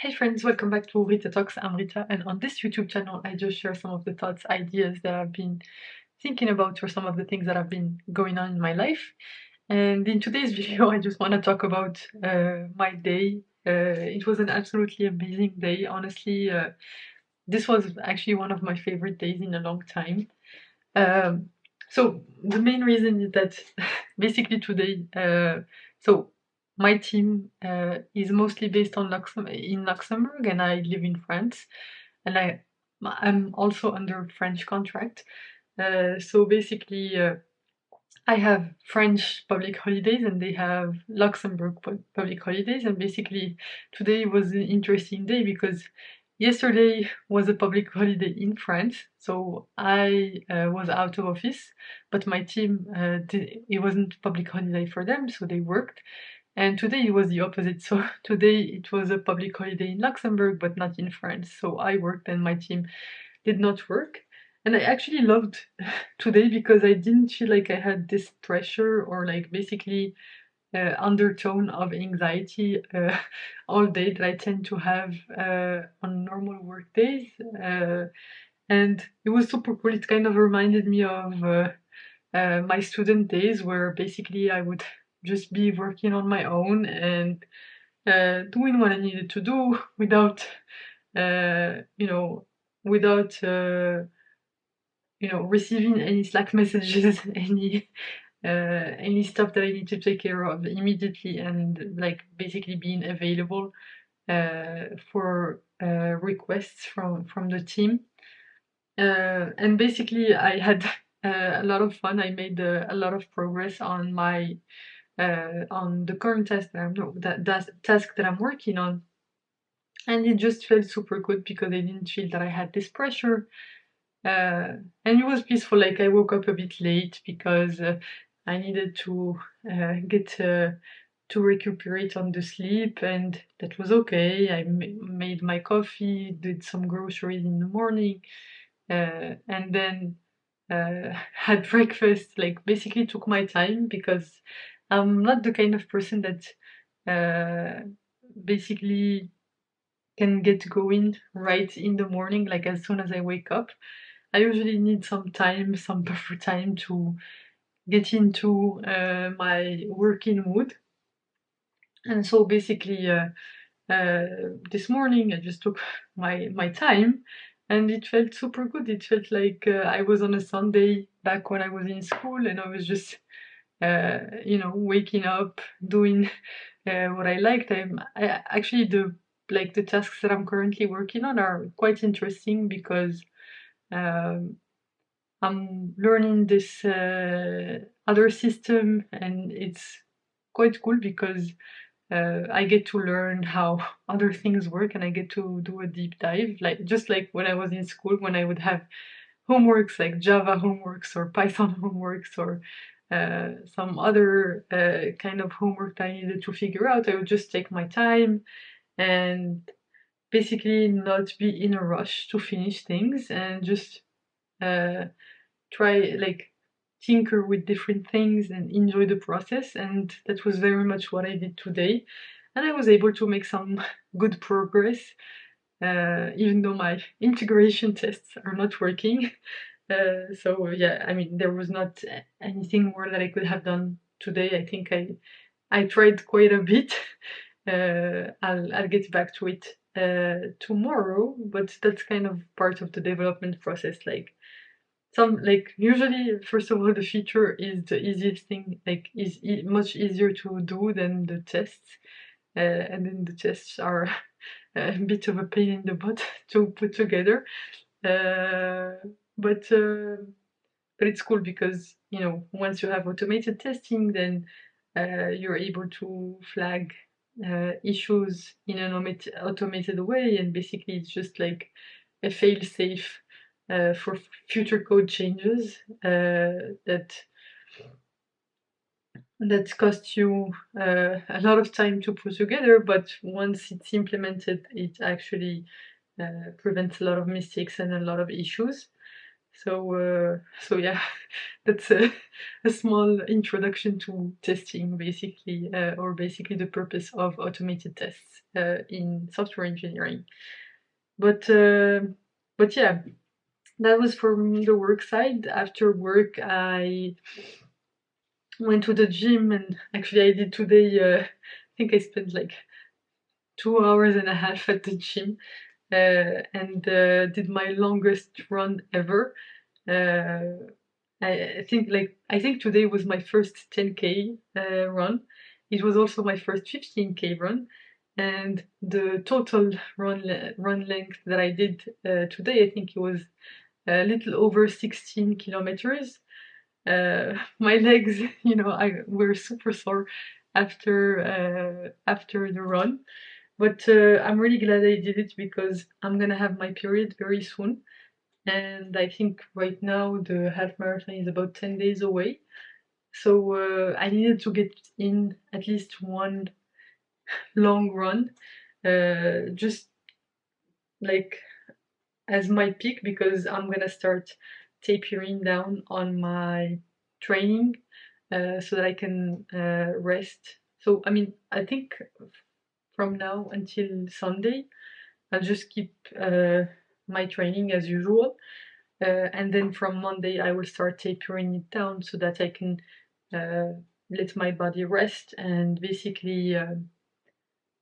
Hey friends, welcome back to Rita Talks. I'm Rita, and on this YouTube channel, I just share some of the thoughts, ideas that I've been thinking about, or some of the things that have been going on in my life. And in today's video, I just want to talk about my day. It was an absolutely amazing day. Honestly, this was actually one of my favorite days in a long time. Um, so the main reason is that basically today, so my team is mostly based on in Luxembourg, and I live in France, and I'm also under French contract. So basically, I have French public holidays and they have Luxembourg public holidays. And basically, today was an interesting day because yesterday was a public holiday in France. So I was out of office, but my team, it wasn't public holiday for them, so they worked. And today it was the opposite. So today it was a public holiday in Luxembourg, but not in France. So I worked and my team did not work. And I actually loved today because I didn't feel like I had this pressure or like basically undertone of anxiety all day that I tend to have on normal work days. And it was super cool. It kind of reminded me of my student days where basically I would just be working on my own and doing what I needed to do without, you know, without receiving any Slack messages, any stuff that I need to take care of immediately, and like basically being available for requests from the team. And basically, I had a lot of fun. I made a lot of progress on my on the current task that that task that I'm working on, and it just felt super good because I didn't feel that I had this pressure. And it was peaceful. Like I woke up a bit late because I needed to get to recuperate on the sleep, and that was okay. I made my coffee, did some groceries in the morning, and then had breakfast. Like basically took my time because I'm not the kind of person that basically can get going right in the morning, like as soon as I wake up. I usually need some time, some buffer time to get into my working mood. And so basically, this morning I just took my time, and it felt super good. It felt like I was on a Sunday back when I was in school, and I was just waking up, doing what I liked. I actually the tasks that I'm currently working on are quite interesting because um, I'm learning this other system, and it's quite cool because I get to learn how other things work, and I get to do a deep dive, like just like when I was in school, when I would have homeworks like Java homeworks or Python homeworks or some other kind of homework that I needed to figure out. I would just take my time and basically not be in a rush to finish things and just uh, try like tinker with different things and enjoy the process. And that was very much what I did today, and I was able to make some good progress, even though my integration tests are not working. So yeah, I mean there was not anything more that I could have done today. I think I tried quite a bit. I'll get back to it tomorrow, but that's kind of part of the development process. Like some like usually first of all the feature is the easiest thing, like is much easier to do than the tests, and then the tests are a bit of a pain in the butt to put together, uh, but uh, but it's cool because once you have automated testing, then you're able to flag issues in an automated way, and basically it's just like a fail-safe for future code changes that cost you a lot of time to put together, but once it's implemented, it actually prevents a lot of mistakes and a lot of issues. So yeah, that's a small introduction to testing, basically, or basically the purpose of automated tests in software engineering. But yeah, that was from the work side. After work, I went to the gym, and actually I did today. I think I spent like 2 hours and a half at the gym, and did my longest run ever. Uh, I think today was my first 10K run. It was also my first 15K run, and the total run length that I did today, I think it was a little over 16 kilometers. My legs, I were super sore after the run, but I'm really glad I did it because I'm gonna have my period very soon, and I think right now the half marathon is about 10 days away. So I needed to get in at least one long run, just like as my peak, because I'm gonna start tapering down on my training so that I can rest. So I mean, I think from now until Sunday, I'll just keep my training as usual. And then from Monday, I will start tapering it down so that I can let my body rest and basically,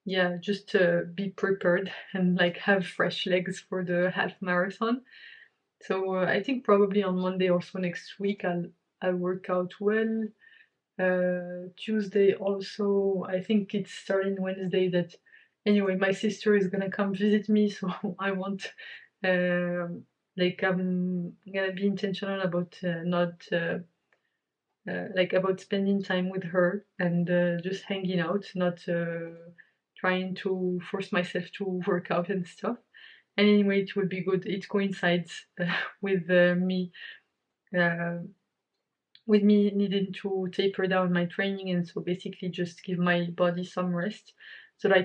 yeah, just be prepared and like have fresh legs for the half marathon. So I think probably on Monday or so next week, I'll work out well. Tuesday also, I think it's starting Wednesday that anyway, my sister is gonna come visit me, so I want like I'm gonna be intentional about not like about spending time with her and just hanging out, not trying to force myself to work out and stuff. And anyway, it will be good. It coincides with me uh, with me needing to taper down my training, and so basically just give my body some rest so that I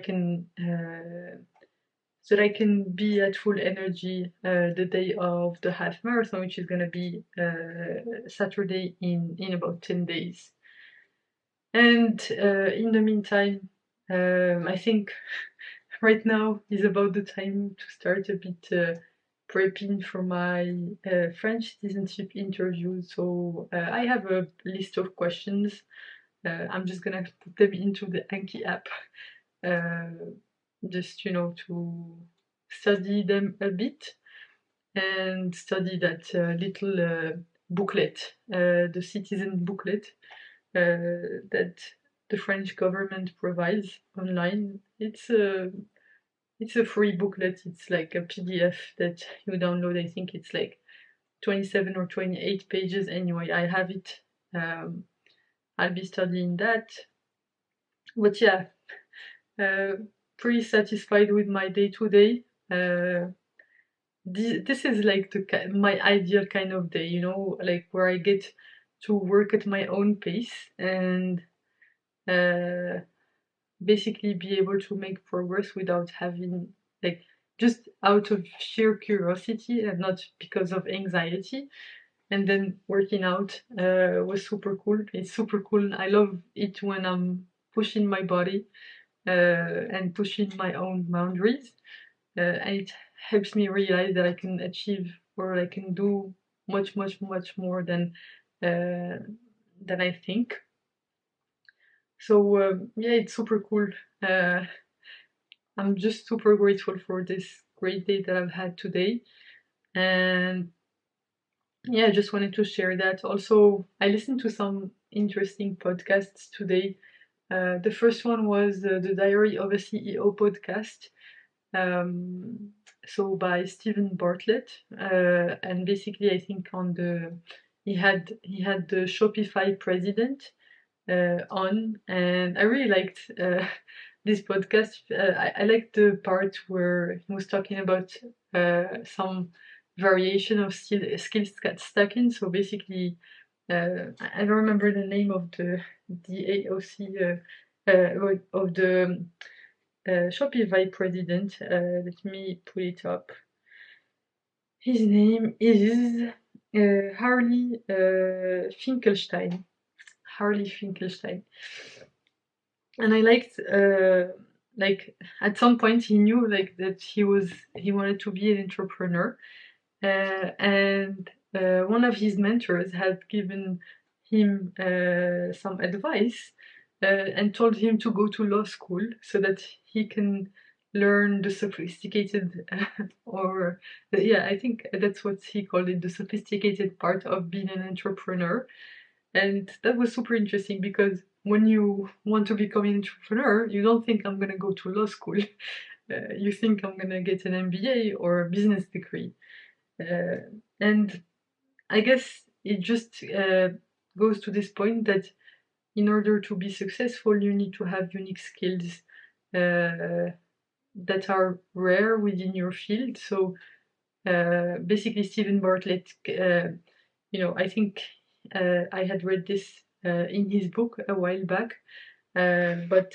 can be at full energy the day of the half marathon, which is gonna be Saturday in about 10 days. And in the meantime, I think right now is about the time to start a bit prepping for my French citizenship interview. So I have a list of questions. I'm just gonna put them into the Anki app, just to study them a bit and study that little booklet, the citizen booklet that the French government provides online. It's a free booklet. It's like a PDF that you download. I think it's like 27 or 28 pages. Anyway, I have it. I'll be studying that. But yeah, pretty satisfied with my day today. This is like my ideal kind of day, like where I get to work at my own pace and uh, basically be able to make progress without having like just out of sheer curiosity and not because of anxiety. And then working out was super cool. It's super cool. I love it when I'm pushing my body and pushing my own boundaries. And it helps me realize that I can achieve or I can do much, much, much more than I think. So yeah, it's super cool. Uh, I'm just super grateful for this great day that I've had today. And yeah, I just wanted to share that. Also, I listened to some interesting podcasts today. The first one was the Diary of a CEO podcast. So by Stephen Bartlett, and basically I think he had the Shopify president on, and I really liked this podcast. I liked the part where he was talking about some variation of skill stacking. So basically, I don't remember the name of the AOC of the Shopify president. Let me pull it up. His name is Harley Finkelstein. Harley Finkelstein. And I liked like at some point he knew like that he wanted to be an entrepreneur, and one of his mentors had given him some advice and told him to go to law school so that he can learn the sophisticated or yeah, I think that's what he called it, the sophisticated part of being an entrepreneur. And that was super interesting because when you want to become an entrepreneur, you don't think I'm gonna go to law school. You think I'm gonna get an MBA or a business degree. And I guess it just goes to this point that in order to be successful, you need to have unique skills that are rare within your field. So basically, Stephen Bartlett, I think I had read this in his book a while back, but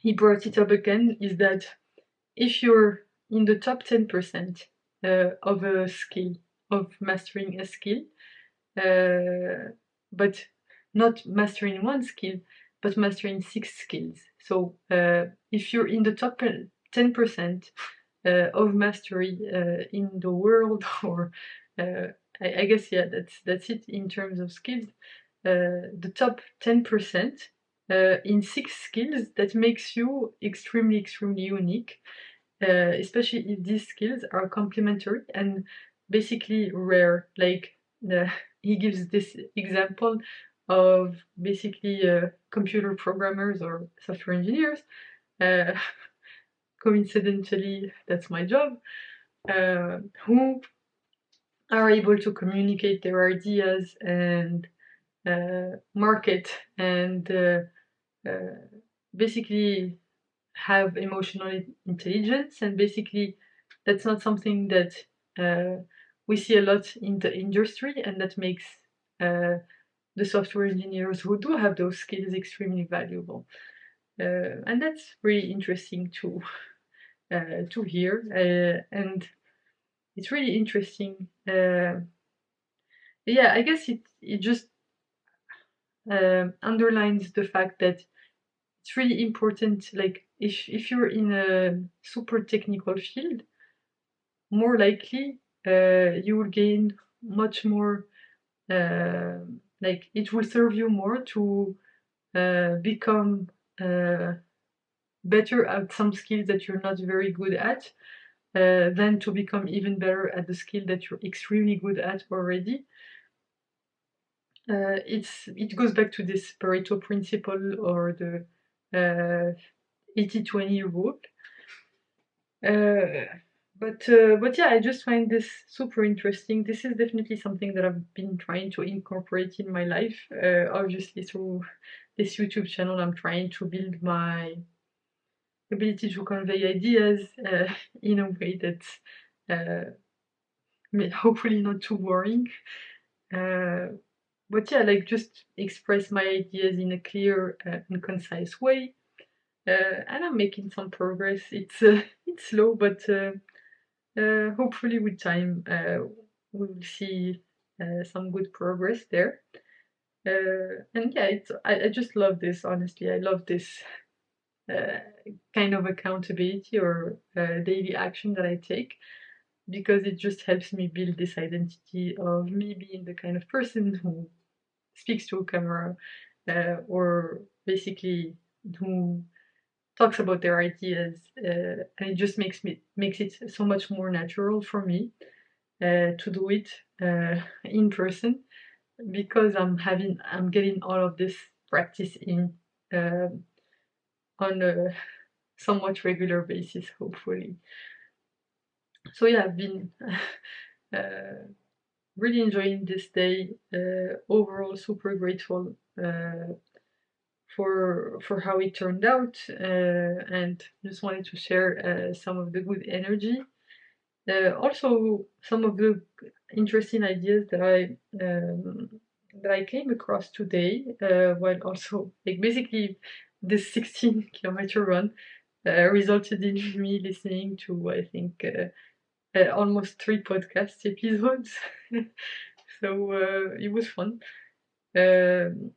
he brought it up again, is that if you're in the top 10% of a skill, of mastering a skill, but not mastering one skill, but mastering 6 skills. So if you're in the top 10% of mastery in the world, or I guess yeah, that's it in terms of skills. The top 10% in 6 skills, that makes you extremely unique, especially if these skills are complementary and basically rare. Like he gives this example of basically computer programmers or software engineers. Coincidentally, that's my job. Who are able to communicate their ideas and market and basically have emotional intelligence. And basically that's not something that we see a lot in the industry, and that makes the software engineers who do have those skills extremely valuable. And that's really interesting to hear, and it's really interesting. Yeah, I guess it just underlines the fact that it's really important. Like if you're in a super technical field, more likely you will gain much more. Like it will serve you more to become better at some skills that you're not very good at, than to become even better at the skill that you're extremely good at already. It goes back to this Pareto principle, or the 80-20 rule. But yeah, I just find this super interesting. This is definitely something that I've been trying to incorporate in my life. Obviously, through this YouTube channel, I'm trying to build my ability to convey ideas in a way that's hopefully not too boring. But yeah, like just express my ideas in a clear and concise way. And I'm making some progress. It's slow, but hopefully with time we will see some good progress there. And yeah, I just love this. Honestly, I love this kind of accountability or daily action that I take, because it just helps me build this identity of me being the kind of person who speaks to a camera, or basically who talks about their ideas, and it just makes it so much more natural for me to do it in person, because I'm getting all of this practice in on a somewhat regular basis, hopefully. So yeah, I've been really enjoying this day. Overall, super grateful for how it turned out, and just wanted to share some of the good energy. Also, some of the interesting ideas that I came across today, while also like basically this 16-kilometer run resulted in me listening to, I think, almost 3 podcast episodes. So it was fun. And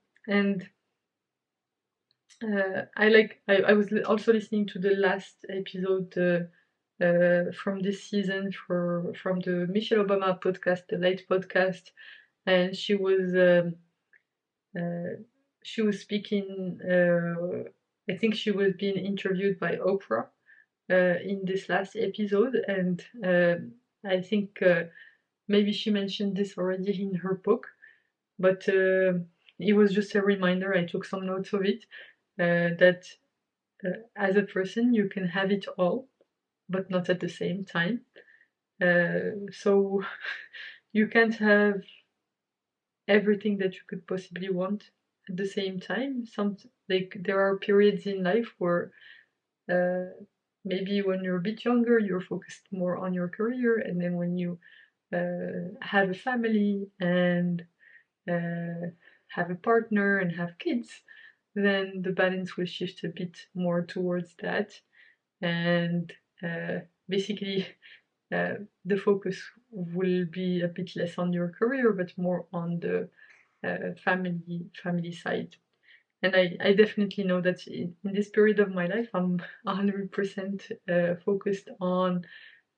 I was also listening to the last episode from this season from the Michelle Obama podcast, the Light podcast, and uh, she was speaking. I think she was being interviewed by Oprah in this last episode, and I think maybe she mentioned this already in her book, but it was just a reminder. I took some notes of it that as a person you can have it all, but not at the same time. So you can't have everything that you could possibly want at the same time. There are periods in life where uh, maybe when you're a bit younger you're focused more on your career, and then when you have a family and uh, have a partner and have kids, then the balance will shift a bit more towards that, and uh, basically uh, the focus will be a bit less on your career but more on the family side. And I definitely know that in this period of my life I'm 100% focused on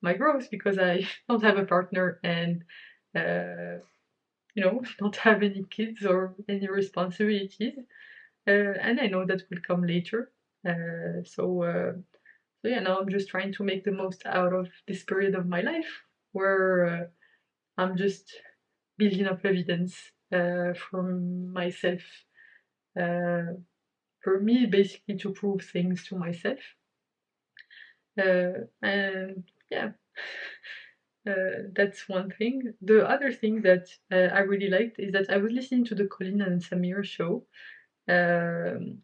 my growth because I don't have a partner and don't have any kids or any responsibilities. And I know that will come later. So yeah, now I'm just trying to make the most out of this period of my life where I'm just building up evidence for myself, uh, for me basically to prove things to myself. And yeah, that's one thing. The other thing that I really liked is that I was listening to the Colin and Samir show, um,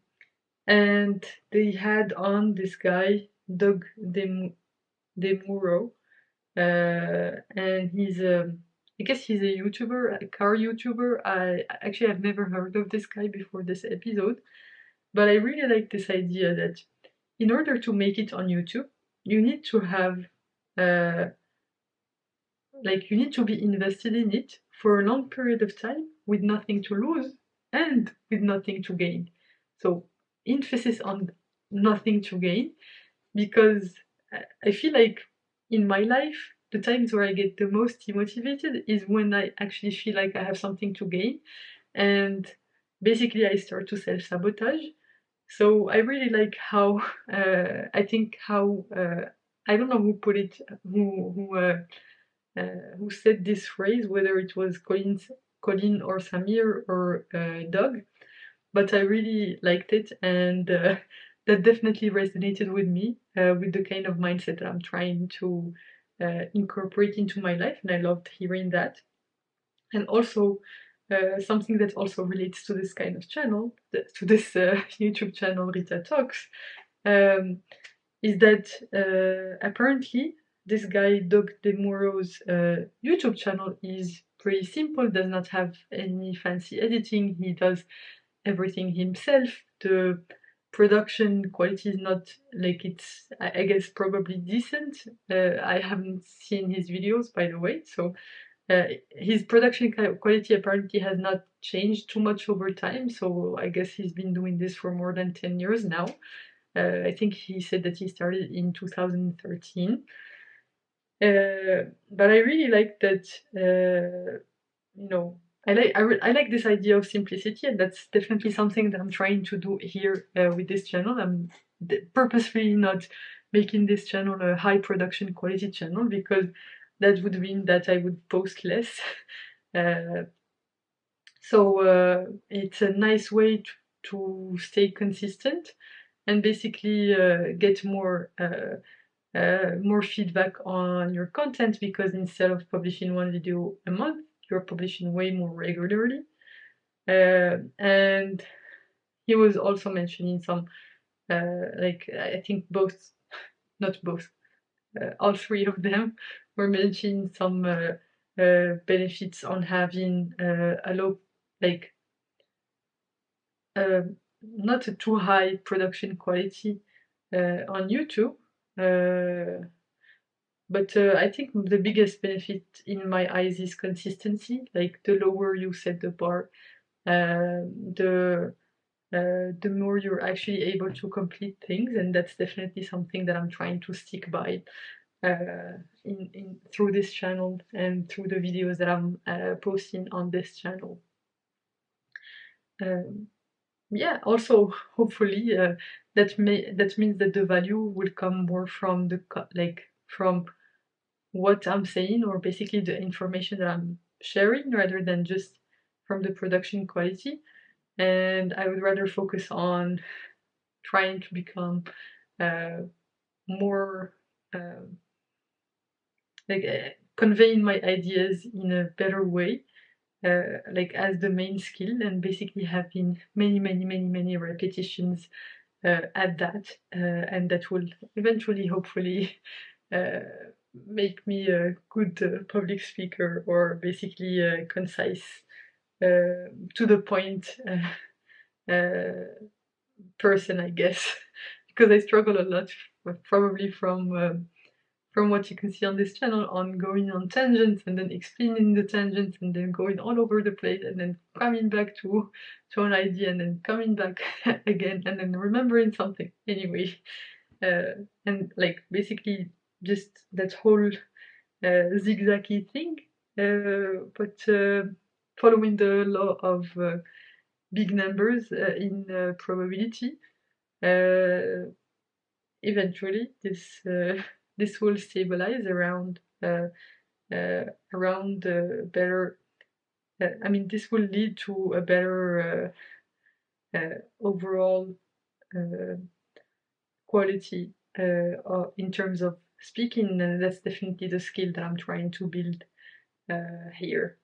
and they had on this guy, Doug DeMuro, and I guess he's a YouTuber, a car YouTuber. I've never heard of this guy before this episode, but I really like this idea that in order to make it on YouTube, you need to have uh, you need to be invested in it for a long period of time with nothing to lose and with nothing to gain. So emphasis on nothing to gain, because I feel like in my life the times where I get the most demotivated is when I actually feel like I have something to gain, and basically I start to self-sabotage. So I really like how I think how I don't know who put it, who said this phrase, whether it was Colin or Samir or Doug, but I really liked it, and that definitely resonated with me, with the kind of mindset that I'm trying to incorporate into my life, and I loved hearing that. And also, something that also relates to this kind of channel, to this YouTube channel, Rita Talks, um, is that apparently this guy Doug DeMuro's YouTube channel is pretty simple, does not have any fancy editing, he does everything himself. The production quality is not like it's, I guess, probably decent. I haven't seen his videos, by the way, so his production quality apparently has not changed too much over time, so I guess he's been doing this for more than 10 years now. I think he said that he started in 2013. But I really like that, you know, I like this idea of simplicity, and that's definitely something that I'm trying to do here with this channel. I'm purposefully not making this channel a high production quality channel because that would mean that I would post less. uh, so it's a nice way to stay consistent and basically get more feedback on your content, because instead of publishing one video a month, you're publishing way more regularly. And he was also mentioning some, I think not both, all three of them were mentioning some benefits on having a low, like, uh, not a too high production quality on YouTube. But I think the biggest benefit in my eyes is consistency. Like the lower you set the bar, the more you're actually able to complete things, and that's definitely something that I'm trying to stick by in through this channel and through the videos that I'm posting on this channel. Yeah, also hopefully that means that the value will come more from from what I'm saying, or basically the information that I'm sharing, rather than just from the production quality. And I would rather focus on trying to become more conveying my ideas in a better way, like as the main skill, and basically having many repetitions at that, and that will eventually, hopefully, uh, make me a good public speaker, or basically concise, to the point person, I guess, because I struggle a lot, probably from what you can see on this channel, on going on tangents and then explaining the tangents and then going all over the place and then coming back to an idea and then coming back again and then remembering something anyway. And like basically just that whole zigzaggy thing, but following the law of big numbers in probability. Eventually this will stabilize around better. I mean, this will lead to a better overall quality in terms of speaking, and that's definitely the skill that I'm trying to build here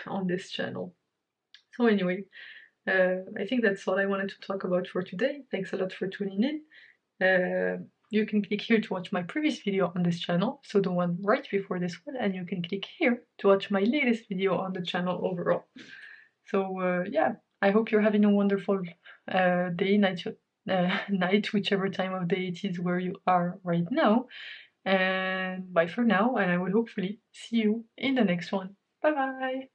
on this channel. So anyway, I think that's all I wanted to talk about for today. Thanks a lot for tuning in. You can click here to watch my previous video on this channel, so the one right before this one, and you can click here to watch my latest video on the channel overall. So yeah, I hope you're having a wonderful day, night, whichever time of day it is where you are right now. And bye for now, and I will hopefully see you in the next one. Bye bye!